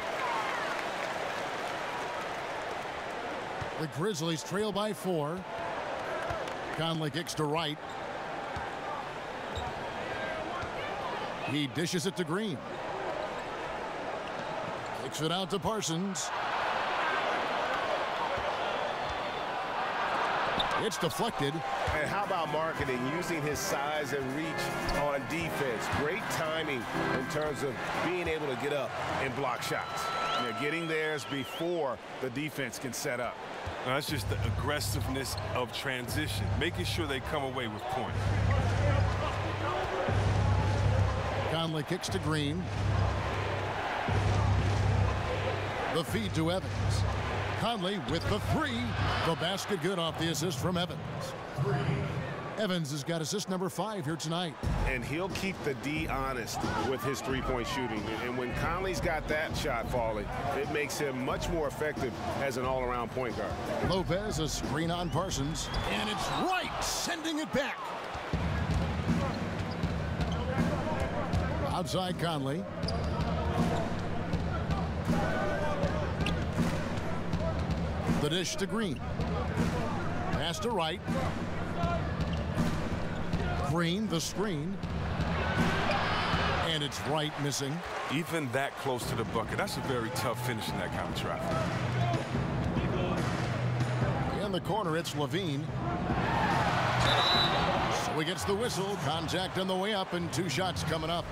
The Grizzlies trail by 4. Conley kicks to right. He dishes it to Green. Kicks it out to Parsons. It's deflected. And how about marketing, using his size and reach on defense? Great timing in terms of being able to get up and block shots. They're getting theirs before the defense can set up. Now, that's just the aggressiveness of transition, making sure they come away with points. Conley kicks to Green. The feed to Evans. Conley with the three. The basket good off the assist from Evans. Evans has got assist number 5 here tonight. And he'll keep the D honest with his three-point shooting. And when Conley's got that shot falling, it makes him much more effective as an all-around point guard. Lopez, a screen on Parsons. And it's right, sending it back. Outside Conley. The dish to Green. Pass to Wright. Green, the screen. And it's Wright missing. Even that close to the bucket, that's a very tough finish in that kind of traffic. In the corner, it's Levine. So he gets the whistle. Contact on the way up, and 2 shots coming up.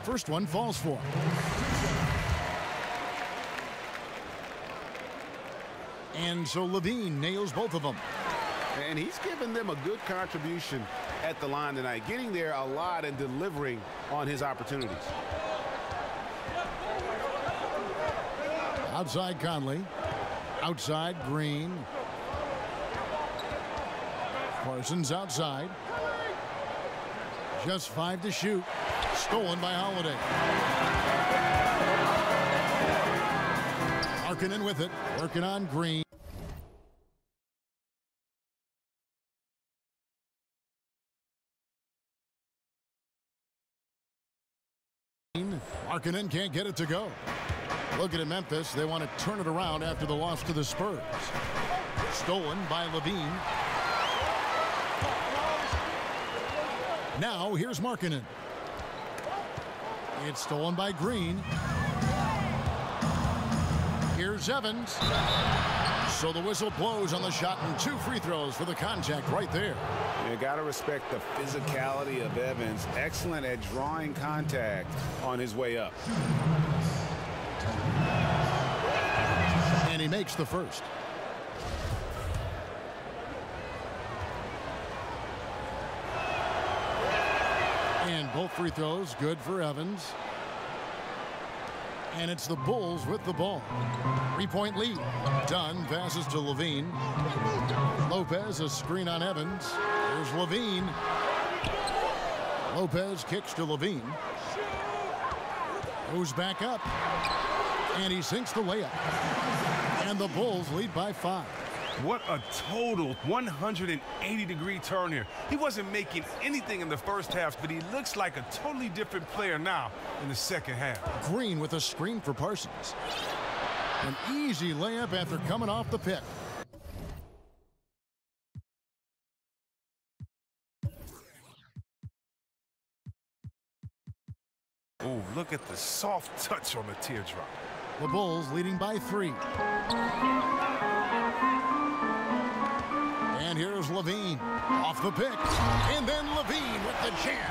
First one falls for. And so Levine nails both of them. And he's given them a good contribution at the line tonight, getting there a lot and delivering on his opportunities. Outside Conley. Outside Green. Parsons outside. Just 5 to shoot. Stolen by Holiday. Markkanen with it. Working on Green. Markkanen can't get it to go. Looking at Memphis, they want to turn it around after the loss to the Spurs. Stolen by Levine. Now here's Markkanen. It's stolen by Green. Here's Evans. So the whistle blows on the shot, and 2 free throws for the contact right there. You got to respect the physicality of Evans. Excellent at drawing contact on his way up. And he makes the first. And both free throws good for Evans. And it's the Bulls with the ball. 3-point lead. Dunn passes to Levine. Lopez, a screen on Evans. Here's Levine. Lopez kicks to Levine. Goes back up. And he sinks the layup. And the Bulls lead by 5. What a total 180-degree turn here. He wasn't making anything in the first half, but he looks like a totally different player now in the second half. Green with a screen for Parsons. An easy layup after coming off the pick. Oh, look at the soft touch on the teardrop. The Bulls leading by 3. And here's Levine off the pick. And then Levine with the jam.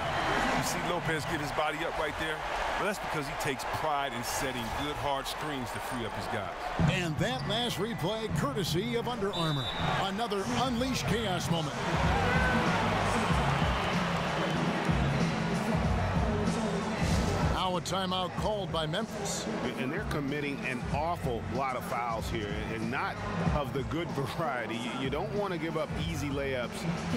You see Lopez get his body up right there? Well, that's because he takes pride in setting good hard screens to free up his guys. And that last replay courtesy of Under Armour. Another Unleash Chaos moment. Now a timeout called by Memphis. And they're committing an awful lot of fouls here, and not of the good variety. You don't want to give up easy layups,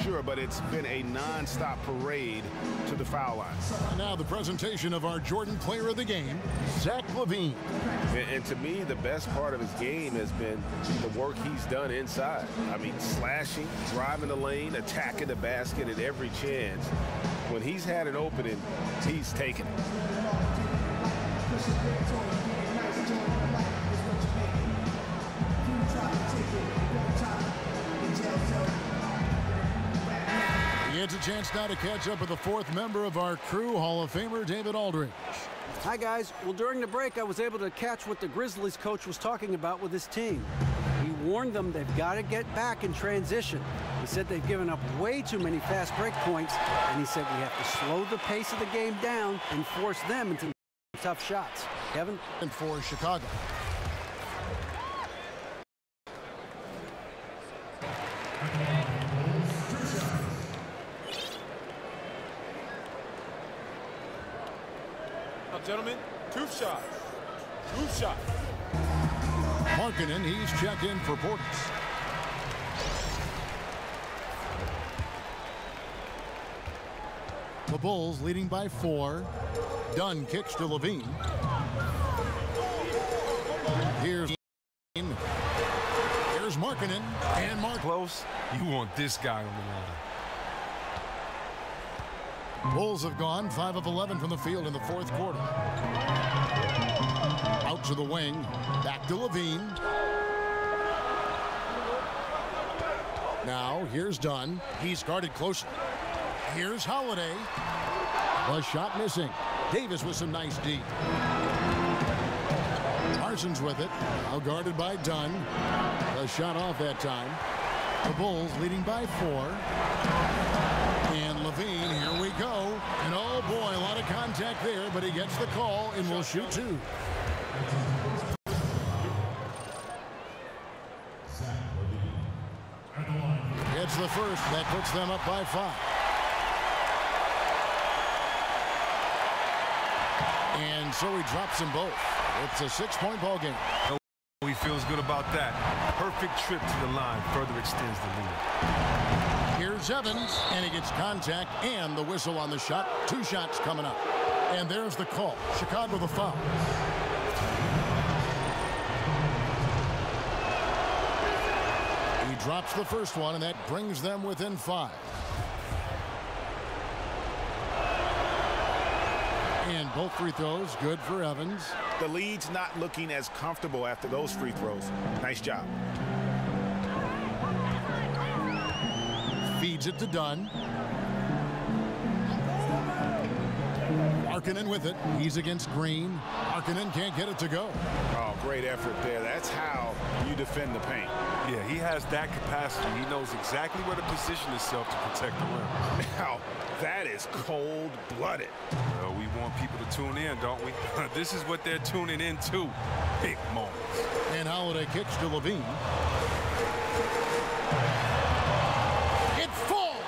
sure, but it's been a non-stop parade to the foul line. And now the presentation of our Jordan Player of the Game, Zach LaVine. And to me, the best part of his game has been the work he's done inside. I mean, slashing, driving the lane, attacking the basket at every chance. When he's had an opening, he's taken it. He has a chance now to catch up with the 4th member of our crew, Hall of Famer David Aldridge. Hi, guys. Well, during the break, I was able to catch what the Grizzlies coach was talking about with his team. He warned them they've got to get back in transition. He said they've given up way too many fast break points, and he said we have to slow the pace of the game down and force them into tough shots. Kevin? And for Chicago. Gentlemen, two shots. Markkanen, he's checked in for Portis. The Bulls leading by 4. Dunn kicks to Levine. Here's Markkanen, and Close. You want this guy on the line. Bulls have gone 5 of 11 from the field in the fourth quarter. Out to the wing. Back to Levine. Now, here's Dunn. He's guarded closely. Here's Holiday. A shot missing. Davis with some nice D. Parsons with it. Now guarded by Dunn. A shot off that time. The Bulls leading by 4. And Levine, here we go. And oh boy, a lot of contact there, but he gets the call and will shoot 2. Gets the first. That puts them up by 5. And so he drops them both. It's a 6-point ball game. He feels good about that. Perfect trip to the line further extends the lead. Here's Evans, and he gets contact and the whistle on the shot. 2 shots coming up. And there's the call. Chicago the foul. He drops the first one, and that brings them within 5. And both free throws good for Evans. The lead's not looking as comfortable after those free throws. Nice job. Feeds it to Dunn. Markkanen with it. He's against Green. Markkanen can't get it to go. Oh, great effort there. That's how you defend the paint. Yeah, he has that capacity. He knows exactly where to position himself to protect the rim. Now, that is cold-blooded. Well, we want people to tune in, don't we? This is what they're tuning in to. Big moments. And Holiday kicks to Levine. It falls!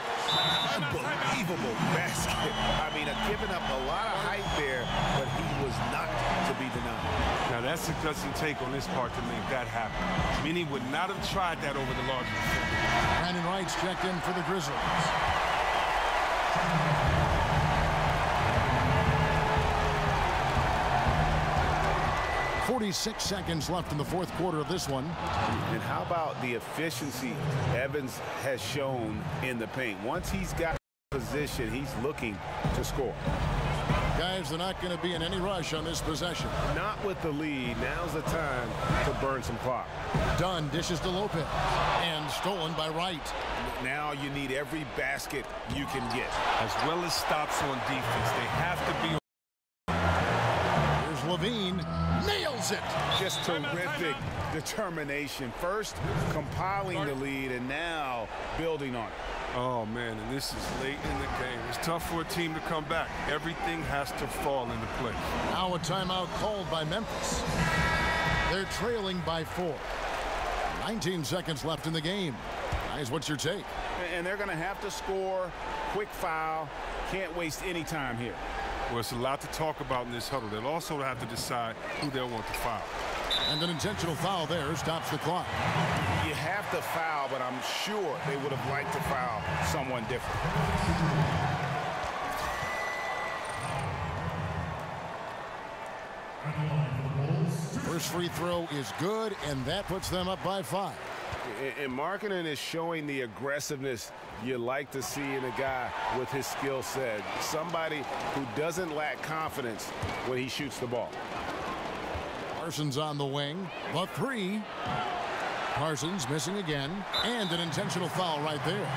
Unbelievable basket. I mean, giving up a lot of height there, but he was not to be denied. Now, that's a guts and take on his part to make that happen. Many would not have tried that over the larger defender. Brandon Wright's checked in for the Grizzlies. 46 seconds left in the fourth quarter of this one. And how about the efficiency Evans has shown in the paint? Once he's got position, he's looking to score. Guys, they're not going to be in any rush on this possession. Not with the lead. Now's the time to burn some clock. Dunn dishes to Lopez. And stolen by Wright. Now you need every basket you can get. As well as stops on defense. They have to be. Here's Levine. Nails it. Just terrific determination. First compiling the lead and now building on it. Oh, man, and this is late in the game. It's tough for a team to come back. Everything has to fall into place. Now a timeout called by Memphis. They're trailing by 4. 19 seconds left in the game. Guys, what's your take? And they're going to have to score. Quick foul. Can't waste any time here. Well, it's a lot to talk about in this huddle. They'll also have to decide who they'll want to foul. And an intentional foul there stops the clock. You have to foul, but I'm sure they would have liked to foul someone different. First free throw is good, and that puts them up by 5. And Markkanen is showing the aggressiveness you like to see in a guy with his skill set. Somebody who doesn't lack confidence when he shoots the ball. Parsons on the wing. The 3. Parsons missing again. And an intentional foul right there.